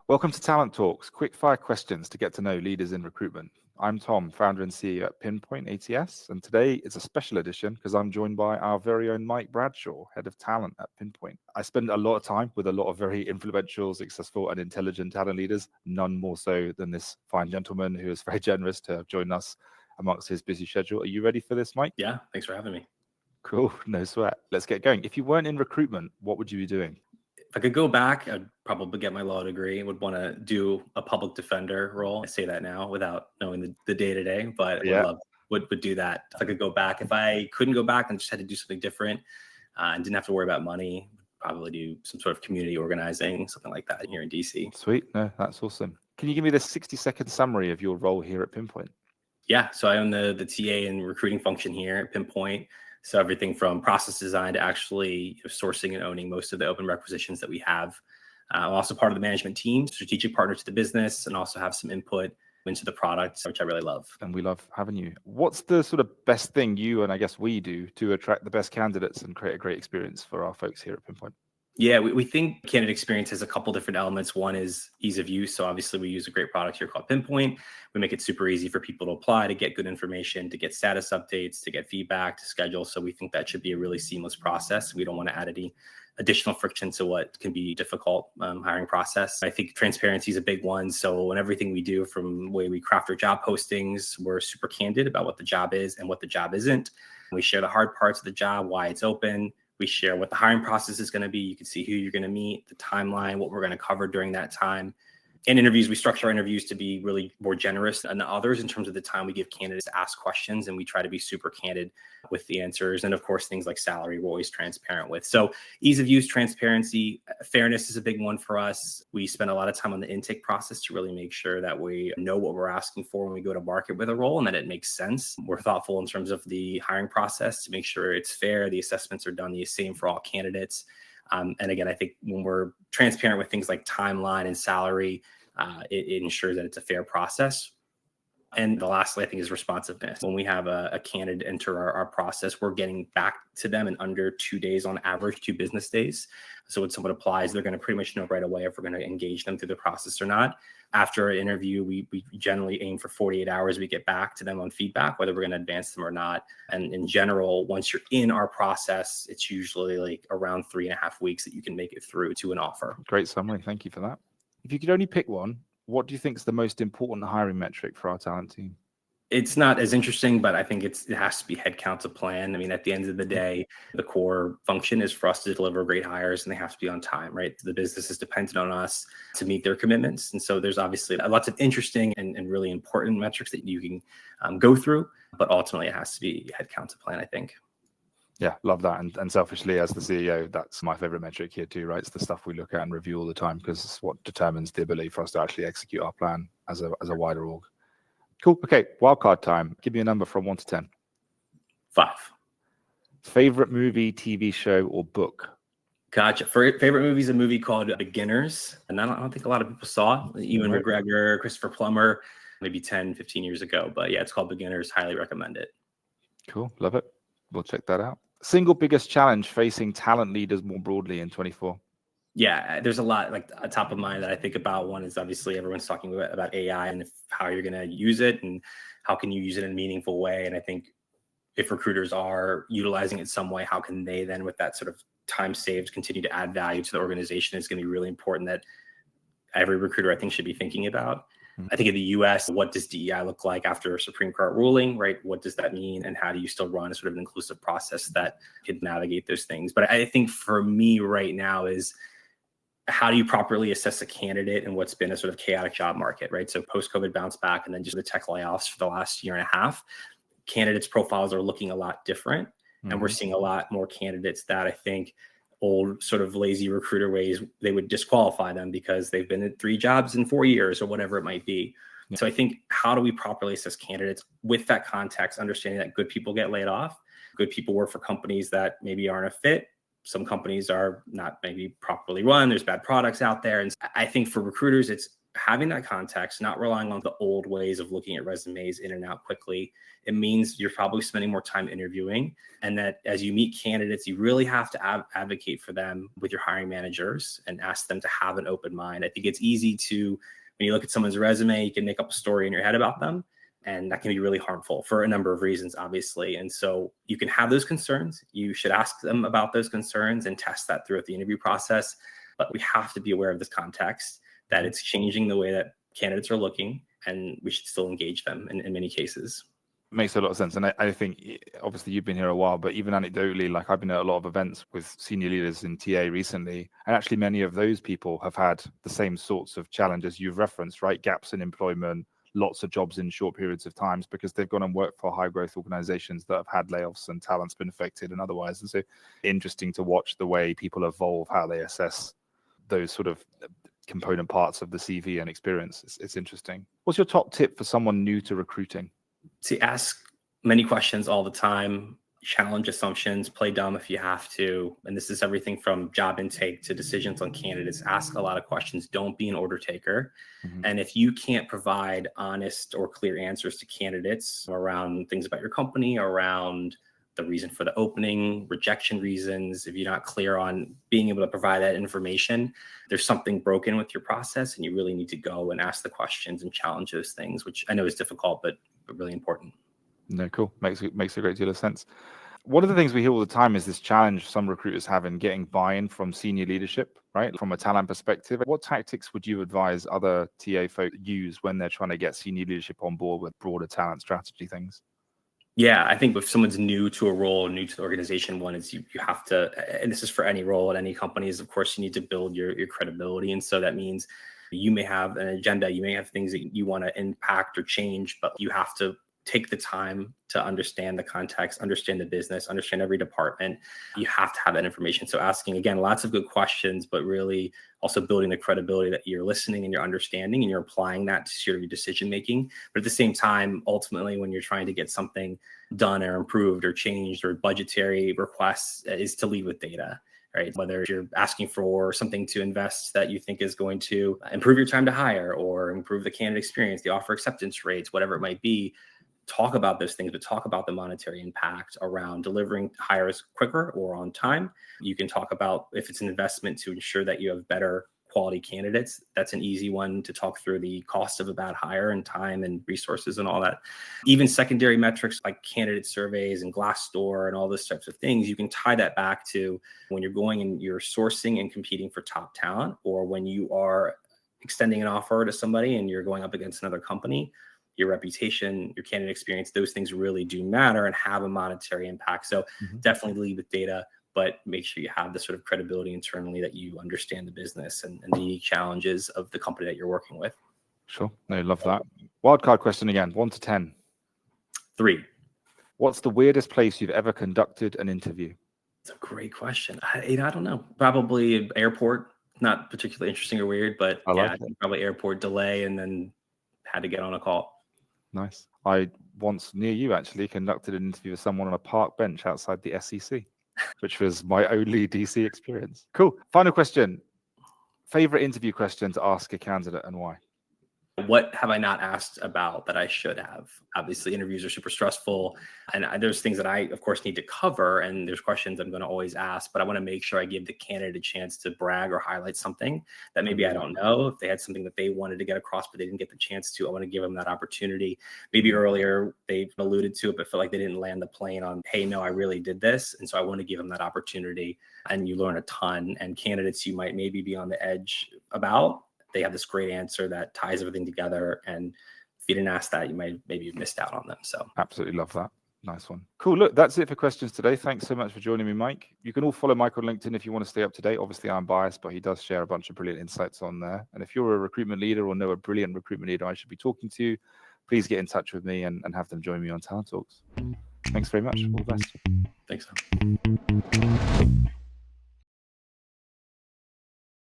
Welcome to Talent Talks, quick fire questions to get to know leaders in recruitment. I'm Tom, founder and CEO at Pinpoint ATS, and today is a special edition because I'm joined by our very own Mike Bradshaw, head of talent at Pinpoint. I spend a lot of time with a lot of very influential, successful, and intelligent talent leaders, none more so than this fine gentleman who is very generous to have joined us amongst his busy schedule. Are you ready for this, Mike? Yeah, thanks for having me. Cool, no sweat. Let's get going. If you weren't in recruitment, what would you be doing? If I could go back, I'd probably get my law degree. Would want to do a public defender role. I say that now without knowing the day-to-day, but Yeah. would do that. If I could go back, if I couldn't go back and just had to do something different and didn't have to worry about money, probably do some sort of community organizing, something like that here in DC. Sweet. No, that's awesome. Can you give me the 60-second summary of your role here at Pinpoint? Yeah, so I own the TA and recruiting function here at Pinpoint. So everything from process design to actually sourcing and owning most of the open requisitions that we have. I'm also part of the management team, strategic partner to the business, and also have some input into the product, which I really love. And we love having you. What's the sort of best thing you and I guess we do to attract the best candidates and create a great experience for our folks here at Pinpoint? Yeah, we think candidate experience has a couple different elements. One is ease of use. So obviously we use a great product here called Pinpoint. We make it super easy for people to apply, to get good information, to get status updates, to get feedback, to schedule. So we think that should be a really seamless process. We don't want to add any additional friction to what can be difficult hiring process. I think transparency is a big one. So in everything we do, from the way we craft our job postings, we're super candid about what the job is and what the job isn't. We share the hard parts of the job, why it's open. We share what the hiring process is going to be. You can see who you're going to meet, the timeline, what we're going to cover during that time. In interviews, we structure our interviews to be really more generous than others in terms of the time we give candidates to ask questions, and we try to be super candid with the answers. And of course, things like salary, we're always transparent with. So ease of use, transparency, fairness is a big one for us. We spend a lot of time on the intake process to really make sure that we know what we're asking for when we go to market with a role and that it makes sense. We're thoughtful in terms of the hiring process to make sure it's fair. The assessments are done the same for all candidates. And again, I think when we're transparent with things like timeline and salary, it ensures that it's a fair process. And the lastly, I think, is responsiveness. When we have a candidate enter our process, we're getting back to them in under 2 days on average, 2 business days. So when someone applies, they're going to pretty much know right away if we're going to engage them through the process or not. After an interview, we generally aim for 48 hours. We get back to them on feedback, whether we're going to advance them or not. And in general, once you're in our process, it's usually like around 3.5 weeks that you can make it through to an offer. Great summary. Thank you for that. If you could only pick one, what do you think is the most important hiring metric for our talent team? It's not as interesting, but I think it has to be headcount to plan. I mean, at the end of the day, the core function is for us to deliver great hires, and they have to be on time, right? The business is dependent on us to meet their commitments. And so there's obviously lots of interesting and really important metrics that you can go through, but ultimately it has to be headcount to plan, I think. Yeah, love that. And selfishly, as the CEO, that's my favorite metric here too, right? It's the stuff we look at and review all the time because it's what determines the ability for us to actually execute our plan as a wider org. Cool. Okay, wildcard time. Give me a number from 1 to 10. 5. Favorite movie, TV show, or book? Gotcha. Favorite movie is a movie called Beginners. And I don't think a lot of people saw it. Ewan McGregor, Christopher Plummer, maybe 10, 15 years ago. But yeah, it's called Beginners. Highly recommend it. Cool. Love it. We'll check that out. Single biggest challenge facing talent leaders more broadly in 24? Yeah, there's a lot like top of mind that I think about. One is obviously everyone's talking about AI and how you're going to use it and how can you use it in a meaningful way. And I think if recruiters are utilizing it some way, how can they then, with that sort of time saved, continue to add value to the organization? It's going to be really important that every recruiter, I think, should be thinking about. I think in the US, what does DEI look like after a Supreme Court ruling, right? What does that mean? And how do you still run a sort of an inclusive process that could navigate those things? But I think for me right now is, how do you properly assess a candidate in what's been a sort of chaotic job market, right? So post-COVID bounce back and then just the tech layoffs for the last year and a half, candidates' profiles are looking a lot different. And we're seeing a lot more candidates that I think old sort of lazy recruiter ways, they would disqualify them because they've been in 3 jobs in 4 years or whatever it might be. Yeah. So I think, how do we properly assess candidates with that context, understanding that good people get laid off, good people work for companies that maybe aren't a fit. Some companies are not maybe properly run. There's bad products out there. And I think for recruiters, it's having that context, not relying on the old ways of looking at resumes in and out quickly, it means you're probably spending more time interviewing. And that as you meet candidates, you really have to advocate for them with your hiring managers and ask them to have an open mind. I think it's easy to, when you look at someone's resume, you can make up a story in your head about them. And that can be really harmful for a number of reasons, obviously. And so you can have those concerns. You should ask them about those concerns and test that throughout the interview process. But we have to be aware of this context, that it's changing the way that candidates are looking, and we should still engage them in many cases. Makes a lot of sense. And I think, obviously, you've been here a while, but even anecdotally, like I've been at a lot of events with senior leaders in TA recently, and actually many of those people have had the same sorts of challenges you've referenced, right? Gaps in employment, lots of jobs in short periods of times because they've gone and worked for high growth organizations that have had layoffs and talent's been affected and otherwise. And so interesting to watch the way people evolve, how they assess those sort of component parts of the CV and experience. It's interesting. What's your top tip for someone new to recruiting? To ask many questions all the time, challenge assumptions, play dumb if you have to. And this is everything from job intake to decisions on candidates. Ask a lot of questions. Don't be an order taker. And if you can't provide honest or clear answers to candidates around things about your company, around the reason for the opening, rejection reasons, if you're not clear on being able to provide that information, there's something broken with your process, and you really need to go and ask the questions and challenge those things, which I know is difficult, but really important. No, cool. Makes a great deal of sense. One of the things we hear all the time is this challenge some recruiters have in getting buy-in from senior leadership, right? From a talent perspective, what tactics would you advise other TA folk use when they're trying to get senior leadership on board with broader talent strategy things? Yeah, I think if someone's new to a role, new to the organization, one is you have to, and this is for any role at any company, is of course you need to build your credibility. And so that means you may have an agenda, you may have things that you want to impact or change, but you have to take the time to understand the context, understand the business, understand every department. You have to have that information. So asking, again, lots of good questions, but really also building the credibility that you're listening and you're understanding and you're applying that to your decision making. But at the same time, ultimately, when you're trying to get something done or improved or changed or budgetary requests, is to lead with data. Right? Whether you're asking for something to invest that you think is going to improve your time to hire or improve the candidate experience, the offer acceptance rates, whatever it might be, talk about those things, but talk about the monetary impact around delivering hires quicker or on time. You can talk about if it's an investment to ensure that you have better quality candidates. That's an easy one to talk through, the cost of a bad hire and time and resources and all that. Even secondary metrics like candidate surveys and Glassdoor and all those types of things, you can tie that back to when you're going and you're sourcing and competing for top talent, or when you are extending an offer to somebody and you're going up against another company. Your reputation, your candidate experience, those things really do matter and have a monetary impact. So definitely lead with data, but make sure you have the sort of credibility internally that you understand the business and the unique challenges of the company that you're working with. Sure. No, love that. Wildcard question again, 1 to 10. 3. What's the weirdest place you've ever conducted an interview? It's a great question. I don't know. Probably an airport. Not particularly interesting or weird, but I think probably airport delay and then had to get on a call. Nice. I once, near you actually, conducted an interview with someone on a park bench outside the SEC, which was my only DC experience. Cool. Final question. Favorite interview question to ask a candidate and why? What have I not asked about that I should have? Obviously, interviews are super stressful, and there's things that I, of course, need to cover, and there's questions I'm going to always ask, but I want to make sure I give the candidate a chance to brag or highlight something that maybe I don't know. If they had something that they wanted to get across, but they didn't get the chance to, I want to give them that opportunity. Maybe earlier they alluded to it, but feel like they didn't land the plane on, hey, no, I really did this. And so I want to give them that opportunity, and you learn a ton. And candidates you might maybe be on the edge about, they have this great answer that ties everything together. And if you didn't ask that, you might maybe have missed out on them. So absolutely love that. Nice one. Cool. Look, that's it for questions today. Thanks so much for joining me, Mike. You can all follow Mike on LinkedIn if you want to stay up to date. Obviously, I'm biased, but he does share a bunch of brilliant insights on there. And if you're a recruitment leader or know a brilliant recruitment leader I should be talking to, please get in touch with me and have them join me on Talent Talks. Thanks very much. All the best. Thanks.